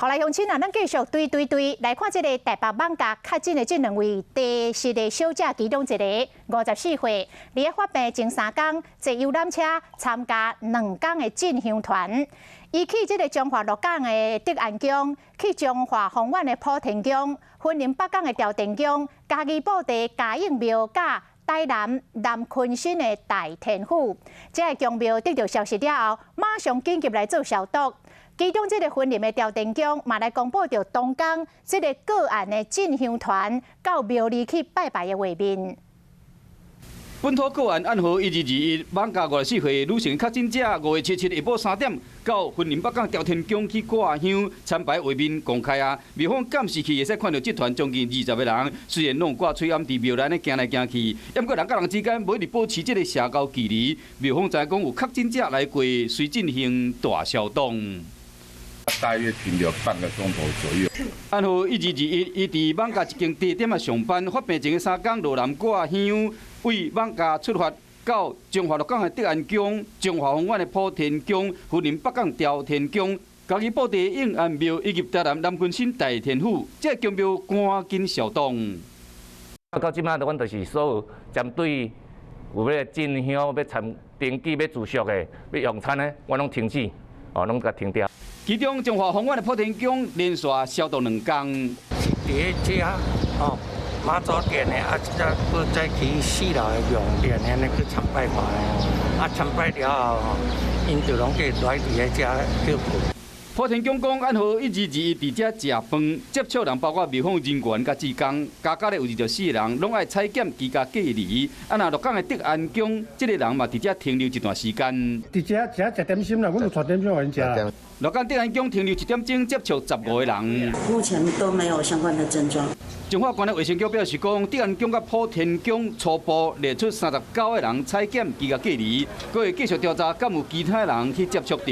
后来乡亲啊，咱继续追来看这个台北网咖确诊的这2位第10个小姐，其中一个54岁，伫发病前3天坐游览车参加2天的进香团。伊去这个中华鹿港的德安宫，去中华丰苑的普天宫，云林北港的朝天宫，嘉义布地嘉应庙甲台南南昆新的大天府。这个宫庙得到消息了后，马上紧急来做消毒。其中，这个云林的朝天宫嘛来公布着东港这个个案的进香团到庙里去拜拜的画面。本土个案暗号1221，网咖54岁女性确诊者5月77日下晡3点到云林北港朝天宫去挂香参拜画面公开啊！庙方监视器会使看到集团将近20个人，虽然拢挂吹暗伫庙内咧行来行去，不过人甲人之间每日保持这个社交距离。庙方知讲有确诊者来过，遂进行大消毒。 大约停留半个钟头左右。暗号1221，伊伫网咖一间地点啊上班，发病前的3天落南挂香，为网咖出发到中华鹿港的德安宫、中华丰苑的普天宫、云林北港朝天宫、嘉义布地应安庙以及台南南昆新大天府，这宫庙赶紧消毒。到即摆，阮就是所有针对有要进香、要参登记、要住宿的、要用餐的，我拢停止，拢甲停掉。 其中，中华丰苑的普天宫连续消毒2天。是第一妈祖殿的，再去4楼的用殿的那个参拜法的，参拜了后，因就拢计来伫个遮去困。 普天宫讲暗号1221，伫遮食饭接触人包括庙方人员甲职工，加加咧有24个人，拢爱采检居家隔离。啊，那鹿港的德安宫，这个人嘛伫遮停留一段时间。伫遮食点心啦，阮有带点心互因食。鹿港德安宫停留1点钟，接触15个人。目前都没有相关的症状。中华县的卫生局表示讲，德安宫甲普天宫初步列出39个人采检居家隔离，佫会继续调查，敢有其他人去接触到。